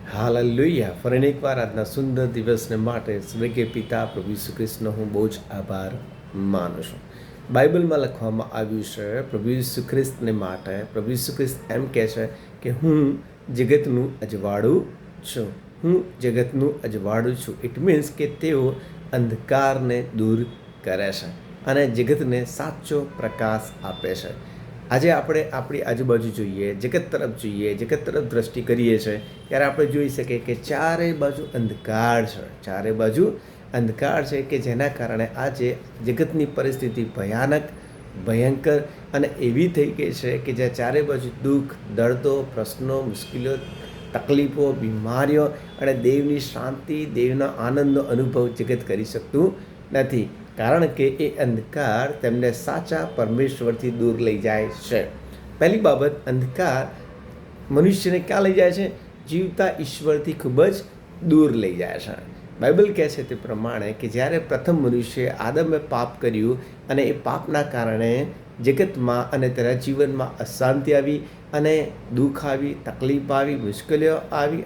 Hallelujah. ફરી એકવાર આજના સુંદર દિવસને માટે સ્વર્ગીય પિતા પ્રભુ ઈસુ ખ્રિસ્તનો હું બહુ જ આભાર માનું છું. બાઇબલમાં લખવામાં આવ્યું છે પ્રભુ ઈસુ ખ્રિસ્તને માટે પ્રભુ ઈસુ ખ્રિસ્ત એમ કહે છે કે હું જગતનું અજવાળું છું. હું જગતનું અજવાળું છું. ઇટ મીન્સ કે તેઓ અંધકારને દૂર કરે છે અને જગતને સાચો પ્રકાશ આપે છે. આજે આપણે આપણી આજુબાજુ જોઈએ, જગત તરફ જોઈએ, જગત તરફ દ્રષ્ટિ કરીએ છીએ ત્યારે આપણે જોઈ શકીએ કે ચારે બાજુ અંધકાર છે. ચારે બાજુ અંધકાર છે કે જેના કારણે આજે જગતની પરિસ્થિતિ ભયાનક, ભયંકર અને એવી થઈ ગઈ છે કે જ્યાં ચારે બાજુ દુઃખ, દર્દો, પ્રશ્નો, મુશ્કેલીઓ, તકલીફો, બીમારીઓ અને દેવની શાંતિ, દેવના આનંદનો અનુભવ જગત કરી શકતું નથી. કારણ કે એ અંધકાર તેમને સાચા પરમેશ્વરથી દૂર લઈ જાય છે. પહેલી બાબત, અંધકાર મનુષ્યને ક્યાં લઈ જાય છે? જીવતા ઈશ્વરથી ખૂબ જ દૂર લઈ જાય છે. બાઇબલ કહે છે તે પ્રમાણે કે જ્યારે પ્રથમ મનુષ્ય આદમે પાપ કર્યું અને એ પાપના કારણે જગતમાં અને તેના જીવનમાં અશાંતિ આવી અને દુઃખ આવી, તકલીફ આવી, મુશ્કેલીઓ આવી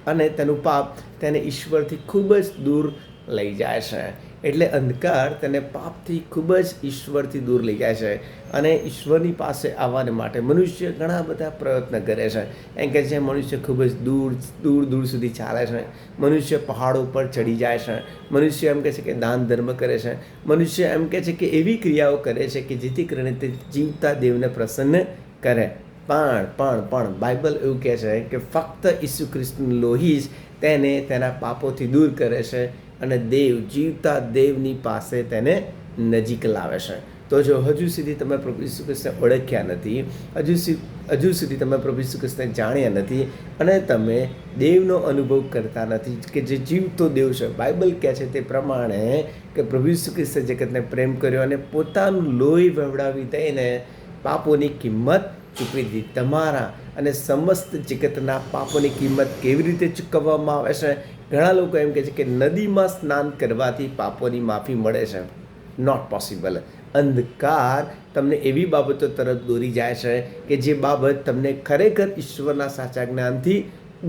અને તેનું પાપ તેને ઈશ્વરથી ખૂબ જ દૂર લઈ જાય છે. એટલે અંધકાર તેને પાપથી ખૂબ જ ઈશ્વરથી દૂર લઈ જાય છે અને ઈશ્વરની પાસે આવવાને માટે મનુષ્ય ઘણા બધા પ્રયત્ન કરે છે. એમ કહે છે મનુષ્ય ખૂબ જ દૂર સુધી ચાલે છે. મનુષ્ય પહાડો પર ચડી જાય છે. મનુષ્ય એમ કહે છે કે દાન ધર્મ કરે છે. મનુષ્ય એમ કહે છે કે એવી ક્રિયાઓ કરે છે કે જેથી કરીને તે જીવતા દેવને પ્રસન્ન કરે. પણ બાઇબલ એવું કહે છે કે ફક્ત ઈસુ ખ્રિસ્તનું લોહી જ તેને તેના પાપોથી દૂર કરે છે અને જીવતા દેવની પાસે તેને નજીક લાવે છે. તો જો હજુ સુધી તમે પ્રભુ ઈસુ ખ્રિસ્તને ઓળખ્યા નથી, હજુ સુધી તમે પ્રભુ ઈસુ ખ્રિસ્તને જાણ્યા નથી અને તમે દેવનો અનુભવ કરતા નથી કે જે જીવતો દેવ છે. બાઇબલ કહે છે તે પ્રમાણે કે પ્રભુ ઈસુ ખ્રિસ્તે જગતને પ્રેમ કર્યો અને પોતાનું લોહી વહેવડાવી દઈને પાપોની કિંમત ચૂકવી દીધી. તમારા અને સમસ્ત જગતના પાપોની કિંમત કેવી રીતે ચૂકવવામાં આવે છે? ઘણા લોકો એમ કહે છે કે નદીમાં સ્નાન કરવાથી પાપોની માફી મળે છે. Not possible. અંધકાર તમને એવી બાબતો તરફ દોરી જાય છે કે જે બાબત તમને ખરેખર ઈશ્વરના સાચા જ્ઞાનથી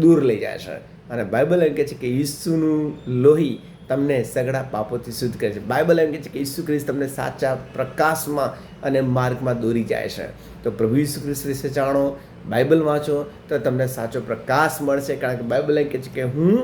દૂર લઈ જાય છે. અને બાઇબલ એમ કહે છે કે ઈસુનું લોહી તમને સગળા પાપોથી શુદ્ધ કરે છે. બાઇબલ એમ કહે છે કે ઈસુ ખ્રિસ્ત તમને સાચા પ્રકાશમાં અને માર્ગમાં દોરી જાય છે. તો પ્રભુ ઈસુ ખ્રિસ્ત વિશે જાણો, બાઇબલ વાંચો તો તમને સાચો પ્રકાશ મળશે. કારણ કે બાઇબલ એમ કહે છે કે હું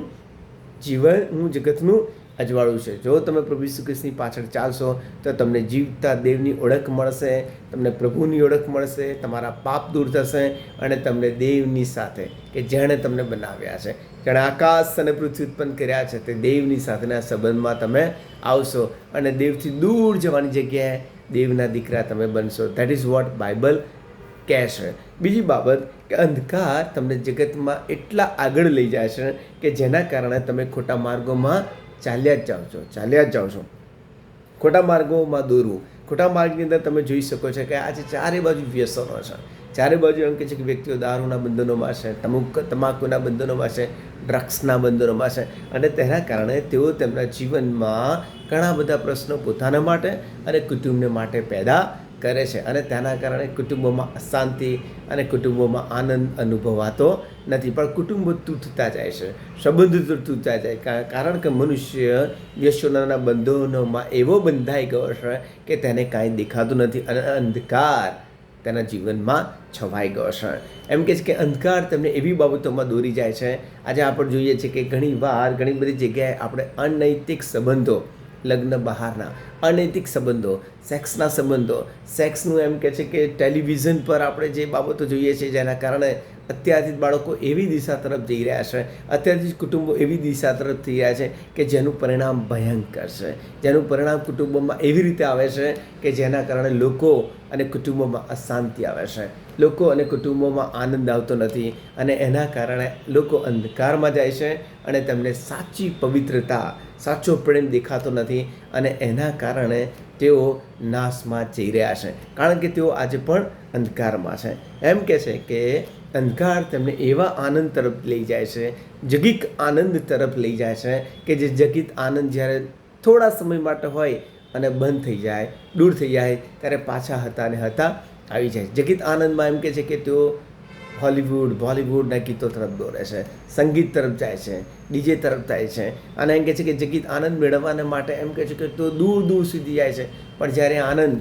જગતનું અજવાળું છે. જો તમે પ્રભુ ઈસુ ખ્રિસ્તની પાછળ ચાલશો તો તમને જીવતા દેવની ઓળખ મળશે, તમને પ્રભુની ઓળખ મળશે, તમારા પાપ દૂર થશે અને તમને દેવની સાથે કે જેણે તમને બનાવ્યા છે, જેણે આકાશ અને પૃથ્વી ઉત્પન્ન કર્યા છે, તે દેવની સાથેના સંબંધમાં તમે આવશો અને દેવથી દૂર જવાની જગ્યાએ દેવના દીકરા તમે બનશો. ધેટ ઇઝ વોટ બાઇબલ કહે છે. બીજી બાબત કે અંધકાર તમને જગતમાં એટલા આગળ લઈ જાય છે કે જેના કારણે તમે ખોટા માર્ગોમાં ચાલ્યા જ જાઓ છો. ખોટા માર્ગોમાં દોરવું. ખોટા માર્ગની અંદર તમે જોઈ શકો છો કે આજે ચારે બાજુ વ્યસનો છે. ચારે બાજુ એમ કહે છે કે વ્યક્તિઓ દારૂના બંધનોમાં છે, તમાકુના બંધનોમાં છે, ડ્રગ્સના બંધનોમાં છે અને તેના કારણે તેઓ તેમના જીવનમાં ઘણા બધા પ્રશ્નો પોતાના માટે અને કુટુંબને માટે પેદા કરે છે અને તેના કારણે કુટુંબોમાં અશાંતિ અને કુટુંબોમાં આનંદ અનુભવાતો નથી. પણ કુટુંબો તૂટતા જાય છે, સંબંધો તૂટતા જાય કારણ કે મનુષ્ય વ્યસનોના બંધનોમાં એવો બંધાઈ ગયો છે કે તેને કાંઈ દેખાતું નથી અને અંધકાર તેના જીવનમાં છવાઈ ગયો છે. એમ કહે છે કે અંધકાર તેમને એવી બાબતોમાં દોરી જાય છે. આજે આપણે જોઈએ છીએ કે ઘણી બધી જગ્યાએ આપણે અનૈતિક સંબંધો, લગ્ન બહારના અનૈતિક સંબંધો, સેક્સના સંબંધો, સેક્સનું એમ કહે છે કે ટેલિવિઝન પર આપણે જે બાબતો જોઈએ છીએ જેના કારણે અત્યારથી જ બાળકો એવી દિશા તરફ જઈ રહ્યા છે, અત્યારથી જ કુટુંબો એવી દિશા તરફ થઈ રહ્યા છે કે જેનું પરિણામ ભયંકર છે. જેનું પરિણામ કુટુંબોમાં એવી રીતે આવે છે કે જેના કારણે લોકો અને કુટુંબોમાં અશાંતિ આવે છે, લોકો અને કુટુંબોમાં આનંદ આવતો નથી અને એના કારણે લોકો અંધકારમાં જાય છે અને તેમને સાચી પવિત્રતા, સાચો પ્રેમ દેખાતો નથી અને એના કારણે તેઓ નાશમાં જઈ રહ્યા છે કારણ કે તેઓ આજે પણ અંધકારમાં છે. એમ કહે છે કે અંધકાર તેમને એવા આનંદ તરફ લઈ જાય છે, જગિક આનંદ તરફ લઈ જાય છે કે જે જગિત આનંદ જ્યારે થોડા સમય માટે હોય અને બંધ થઈ જાય, દૂર થઈ જાય ત્યારે પાછા હતા આવી જાય. જગિત આનંદમાં એમ કહે છે કે તેઓ હોલિવૂડ બોલિવૂડના ગીતો તરફ દોરે છે, સંગીત તરફ જાય છે, ડીજે તરફ જાય છે, અને એમ કહે છે કે જે ગીત આનંદ મેળવવાને માટે એમ કહે છે કે તો દૂર દૂર સુધી જાય છે. પણ જ્યારે આનંદ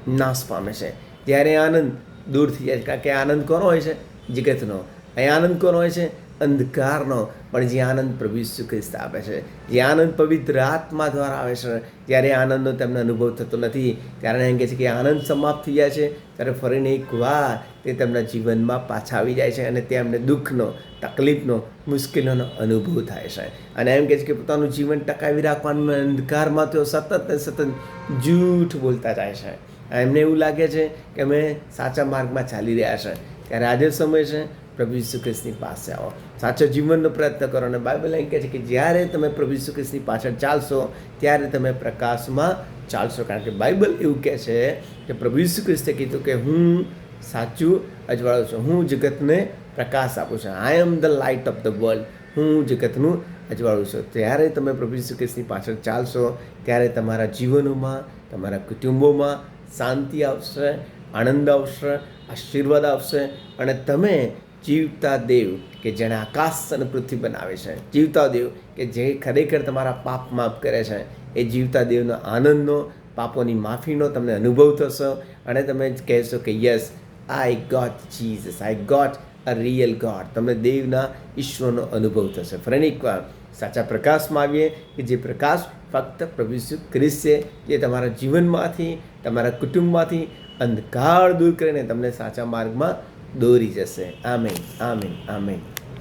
નાશ પામે છે, જ્યારે આનંદ દૂર થઈ જાય છે, કારણ કે આનંદ કોનો હોય છે? જગતનો. અહીં આનંદ કોનો હોય છે? અંધકારનો. પણ જે આનંદ પ્રભુ ઈસુ ખ્રિસ્ત આપે છે, જે આનંદ પવિત્ર આત્મા દ્વારા આવે છે, જ્યારે આનંદનો તેમને અનુભવ થતો નથી, ત્યારે એમ કહે છે કે આનંદ સમાપ્ત થઈ જાય છે, ત્યારે ફરીને એકવાર તે તેમના જીવનમાં પાછા આવી જાય છે અને તેમને દુઃખનો, તકલીફનો, મુશ્કેલીઓનો અનુભવ થાય છે. અને એમ કહે છે કે પોતાનું જીવન ટકાવી રાખવાનું અંધકારમાં તેઓ સતત ને સતત જૂઠ બોલતા જાય છે. એમને એવું લાગે છે કે અમે સાચા માર્ગમાં ચાલી રહ્યા છે. ત્યારે આજે સમય છે, પ્રભુ ઈસુ ખ્રિસ્તની પાસે આવો, સાચો જીવનનો પ્રયત્ન કરો. અને બાઇબલ એમ કહે છે કે જ્યારે તમે પ્રભુ ઈસુ ખ્રિસ્તની પાછળ ચાલશો ત્યારે તમે પ્રકાશમાં ચાલશો. કારણ કે બાઇબલ એવું કહે છે કે પ્રભુ ઈસુ ખ્રિસ્તે કીધું કે હું સાચું અજવાળું છું, હું જગતને પ્રકાશ આપું છું. I am the light of the world. હું જગતનું અજવાળું છું. ત્યારે તમે પ્રભુ ઈસુ ખ્રિસ્તની પાછળ ચાલશો ત્યારે તમારા જીવનોમાં, તમારા કુટુંબોમાં શાંતિ આવશે, આનંદ આવશે, આશીર્વાદ આવશે. અને તમે જીવતા દેવ કે જેણે આકાશ અને પૃથ્વી બનાવે છે, જીવતા દેવ કે જે ખરેખર તમારા પાપ માફ કરે છે, એ જીવતા દેવનો આનંદનો, પાપોની માફીનો તમને અનુભવ થશે. અને તમે કહેશો કે yes, I got Jesus, I got a real God. તમને દેવના ઈશ્વરનો અનુભવ થશે. ફરી એકવાર સાચા પ્રકાશમાં આવીએ કે જે પ્રકાશ ફક્ત પ્રભુ ઈસુ ખ્રિસ્ત છે, જે તમારા જીવનમાંથી, તમારા કુટુંબમાંથી અંધકાર દૂર કરીને તમને સાચા માર્ગમાં દોરી જશે. Amen, amen, amen.